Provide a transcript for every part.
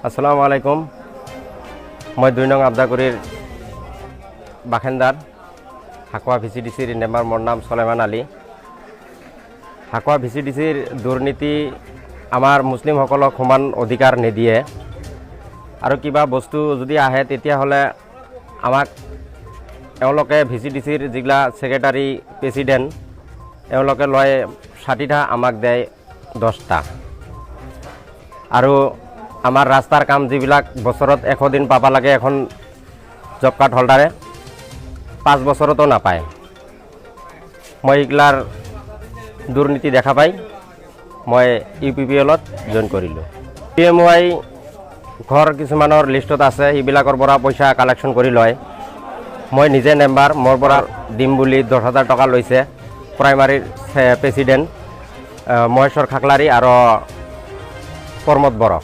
আসসালামু আলাইকুম। মই 2 নং আবদাগুৰিৰ বাসিন্দাৰ হাকুৱা ভিচিডিচিৰ নেম্বাৰ মোৰ নাম সুলাইমান আলী। হাকুৱা ভিচিডিচিৰ দুৰ্নীতি আমাৰ মুছলিমসকলক সমান অধিকাৰ নিদিয়ে আৰু কিবা বস্তু যদি আহে তেতিয়াহ'লে আমাক এওঁলোকে ভিচিডিচিৰ যিগলা সেক্ৰেটাৰী প্ৰেছিডেণ্ট এওঁলোকে লয় 60টা আমাক দেয় 10টা আৰু আমাৰ ৰাস্তাৰ কাম যিবিলাক বছৰত 100 দিন পাবা লাগে এখন জব কাৰ্ড হোল্ডাৰে 5 বছৰতো নাপায়। মই এইগলাৰ দুৰ্নীতি দেখা পাই মই ইউপিপিএলত জইন কৰিলোঁ। পিএমৱাই ঘৰ কিছুমানৰ লিষ্টত আছে, এইবিলাকৰ পৰা পইচা কালেকশ্যন কৰি লয়। মই নিজে মেম্বাৰ, মোৰ পৰা দিম বুলি 10,000 টকা লৈছে প্ৰাইমাৰীৰ প্ৰেছিডেণ্ট মহেশ্বৰ খাকলাৰী আৰু প্ৰমোদ বড়ো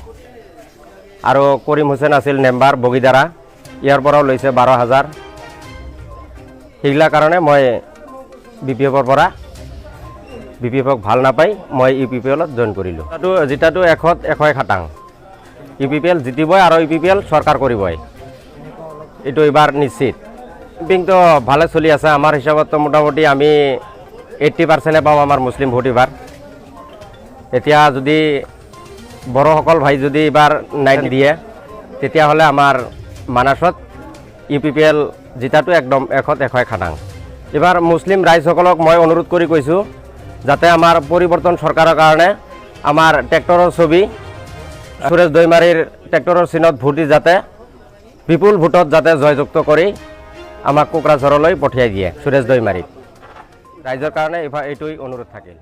আৰু কৰিম হুছেইন আছিল মেম্বাৰ বগীদাৰা, ইয়াৰ পৰাও লৈছে 12,000। সেইগিলা কাৰণে মই বিপিএফৰ পৰা বিপিএফক ভাল নাপাই মই ইউপিপিএলত জইন কৰিলোঁ। যেটাটো 100 খাটাং ইউপিপিএল জিতিবই আৰু ইউপিপিএল চৰকাৰ কৰিবই, এইটো এবাৰ নিশ্চিত। কেম্পিংটো ভালে চলি আছে। আমাৰ হিচাপত মোটামুটি আমি 80% পাওঁ আমাৰ মুছলিম ভোট এইবাৰ। এতিয়া যদি বড়োসকল ভাই যদি এবাৰ নাই দিয়ে তেতিয়াহ'লে আমাৰ মানাছত ইউপিপিএল জিতাটো একদম 100 খাটাং। এবাৰ মুছলিম ৰাইজসকলক মই অনুৰোধ কৰি কৈছোঁ যাতে আমাৰ পৰিৱৰ্তন চৰকাৰৰ কাৰণে আমাৰ ট্ৰেক্টৰৰ ছবি সুৰেশ দৈমাৰীৰ ট্ৰেক্টৰৰ চিনত ভোট দি যাতে বিপুল ভোটত যাতে জয়যুক্ত কৰি আমাক কোকৰাঝাৰলৈ পঠিয়াই দিয়ে সুৰেশ দৈমাৰীক। ৰাইজৰ কাৰণে এইটোৱেই অনুৰোধ থাকিল।